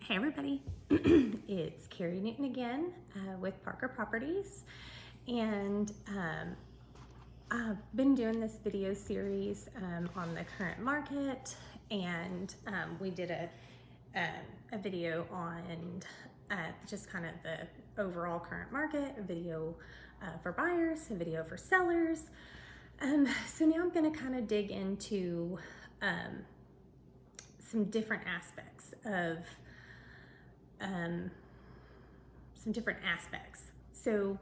Hey everybody, it's Carrie Newton again with Parker Properties, and I've been doing this video series on the current market, and we did a video on just kind of the overall current market, a video for buyers, a video for sellers. So now I'm going to kind of dig into some different aspects of So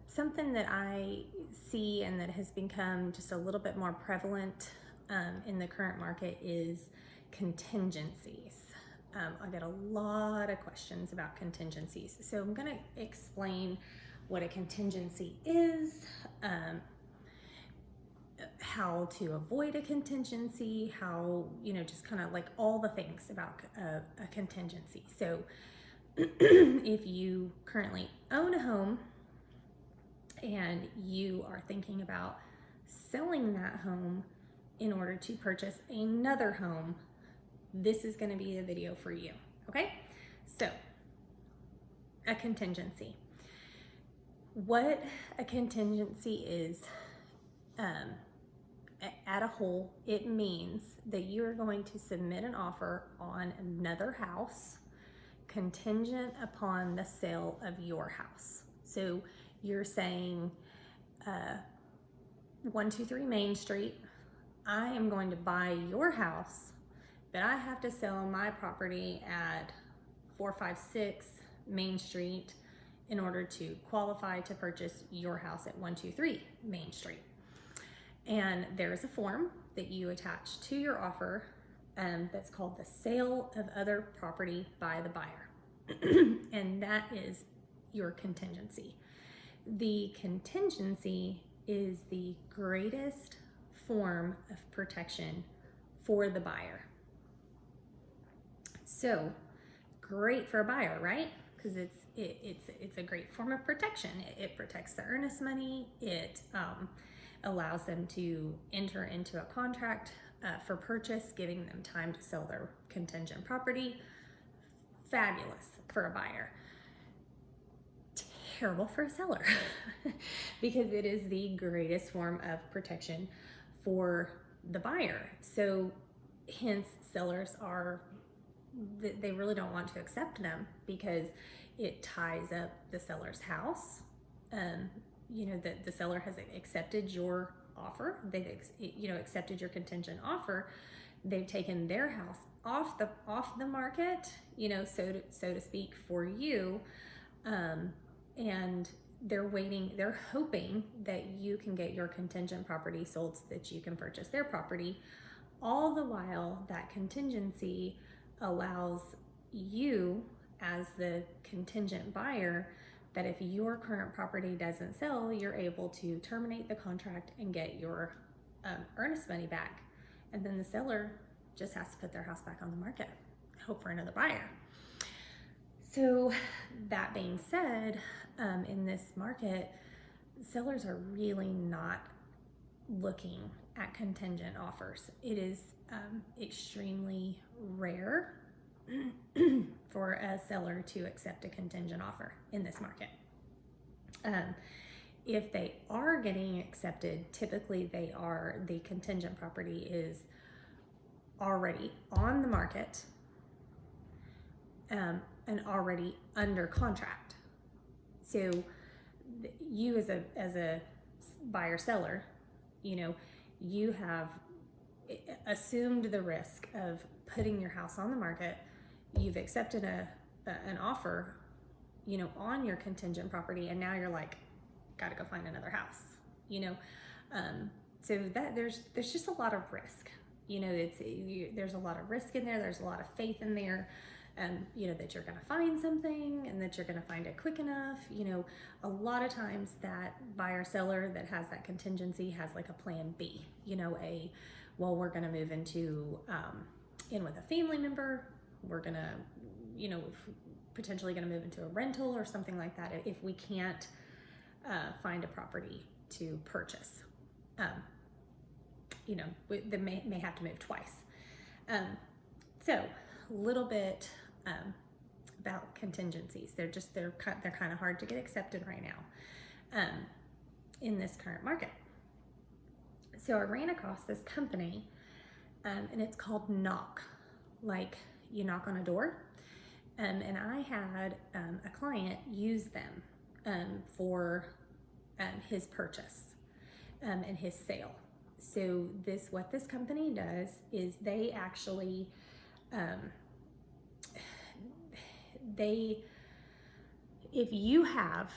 something that I see and that has become just a little bit more prevalent in the current market is contingencies. I get a lot of questions about contingencies. So I'm going to explain what a contingency is, how to avoid a contingency, how, just kind of like all the things about a contingency. So if you currently own a home and you are thinking about selling that home in order to purchase another home, this is going to be the video for you. Okay? So, a contingency. What a contingency is, at a whole, it means that you are going to submit an offer on another house contingent upon the sale of your house. So you're saying 123 Main Street, I am going to buy your house, but I have to sell my property at 456 Main Street in order to qualify to purchase your house at 123 Main Street. And there's a form that you attach to your offer that's called the sale of other property by the buyer. And that is your contingency. The contingency is the greatest form of protection for the buyer. So great for a buyer, right? Because it's a great form of protection. It protects the earnest money. It allows them to enter into a contract for purchase, giving them time to sell their contingent property. Fabulous for a buyer. Terrible for a seller because it is the greatest form of protection for the buyer. So hence sellers they really don't want to accept them because it ties up the seller's house. The seller has accepted your offer. They've accepted your contingent offer. They've taken their house off the market, so to speak, for you, and they're hoping that you can get your contingent property sold so that you can purchase their property. All the while, that contingency allows you as the contingent buyer that if your current property doesn't sell, you're able to terminate the contract and get your earnest money back. And then the seller just has to put their house back on the market, hope for another buyer. So that being said, in this market, sellers are really not looking at contingent offers. It is extremely rare for a seller to accept a contingent offer in this market. If they are getting accepted, typically the contingent property is already on the market and already under contract. So you as a buyer seller, you have assumed the risk of putting your house on the market. You've accepted an offer, on your contingent property, and now you're like, got to go find another house, so that there's just a lot of risk, there's a lot of risk in there. There's a lot of faith in there, that you're going to find something and that you're going to find it quick enough. A lot of times that buyer seller that has that contingency has like a plan B, we're going to move in with a family member. We're going to, potentially going to move into a rental or something like that if we can't find a property to purchase. They may have to move twice. So a little bit about contingencies. They're kind of hard to get accepted right now in this current market. So I ran across this company, and it's called Knock, like you knock on a door. And I had a client use them for his purchase and his sale. So what this company does is they actually, if you have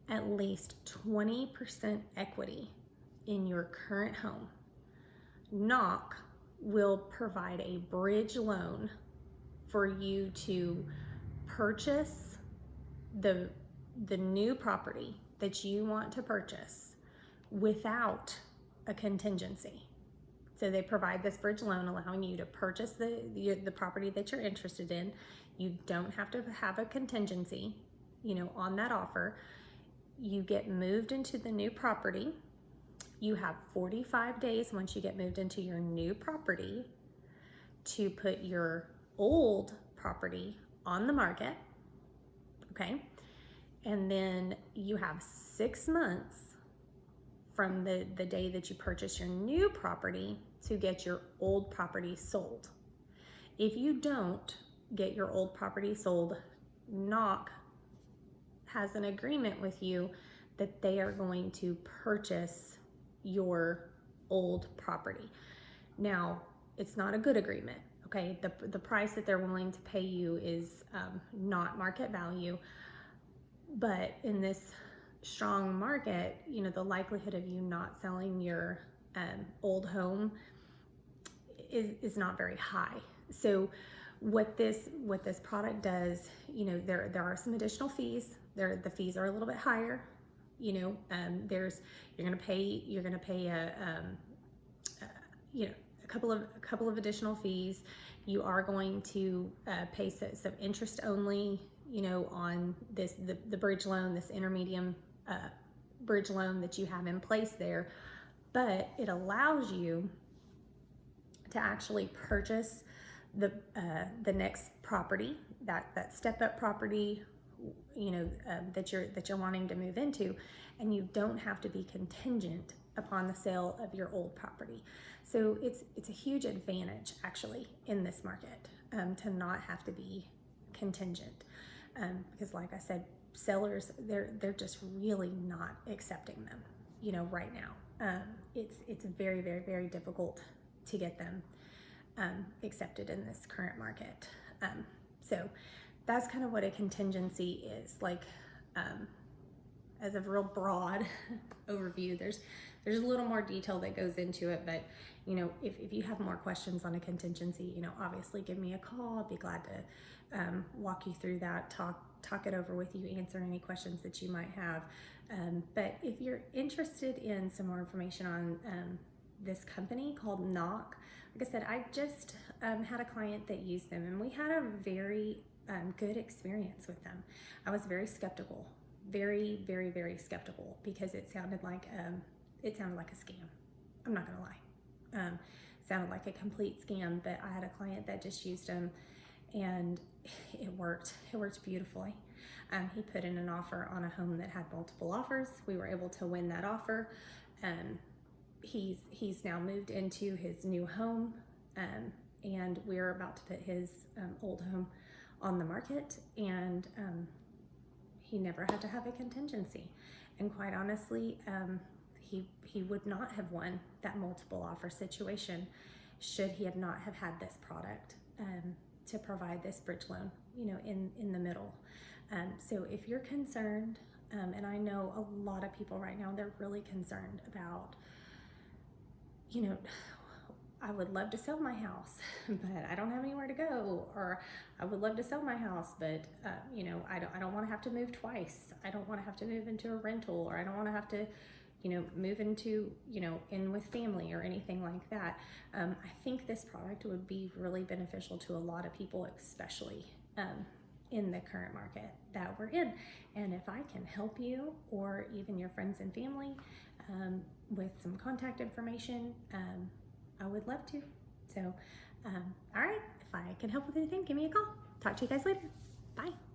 at least 20% equity in your current home, Knock will provide a bridge loan for you to purchase the new property that you want to purchase without a contingency. So they provide this bridge loan allowing you to purchase the property that you're interested in. You don't have to have a contingency, on that offer. You get moved into the new property. You have 45 days once you get moved into your new property to put your old property on the market, okay? And then you have 6 months from the day that you purchase your new property to get your old property sold. If you don't get your old property sold, Knock has an agreement with you that they are going to purchase your old property. Now, it's not a good agreement, okay? The price that they're willing to pay you is not market value, but in this strong market, the likelihood of you not selling your old home is not very high. So what this product does, there are some additional fees. The fees are a little bit higher. You're gonna pay a couple of additional fees. You are going to pay some interest only, on the bridge loan, this intermediate bridge loan that you have in place there, but it allows you to actually purchase the next property, that step up property, that you're wanting to move into, and you don't have to be contingent upon the sale of your old property. So it's a huge advantage actually in this market to not have to be contingent, because like I said, sellers they're just really not accepting them, right now. It's very, very, very difficult to get them accepted in this current market. So that's kind of what a contingency is like. As a real broad overview, there's a little more detail that goes into it, but if you have more questions on a contingency, obviously give me a call. I'll be glad to walk you through that, talk it over with you, answer any questions that you might have. But if you're interested in some more information on this company called Knock, like I said, I just had a client that used them, and we had a very good experience with them. I was very skeptical, very, very, very skeptical, because it sounded like a scam. I'm not gonna lie. Sounded like a complete scam, but I had a client that just used them, and it worked. It worked beautifully. He put in an offer on a home that had multiple offers. We were able to win that offer. He's now moved into his new home, and we're about to put his old home on the market, and he never had to have a contingency. And quite honestly, he would not have won that multiple offer situation should he have not have had this product to provide this bridge loan, in the middle. So if you're concerned, and I know a lot of people right now, they're really concerned about, I would love to sell my house, but I don't have anywhere to go, or I would love to sell my house, but I don't want to have to move twice. I don't want to have to move into a rental, or I don't want to have to, move into, in with family or anything like that. I think this product would be really beneficial to a lot of people, especially in the current market that we're in. And if I can help you, or even your friends and family, with some contact information, I would love to. So, all right, if I can help with anything, give me a call. Talk to you guys later. Bye.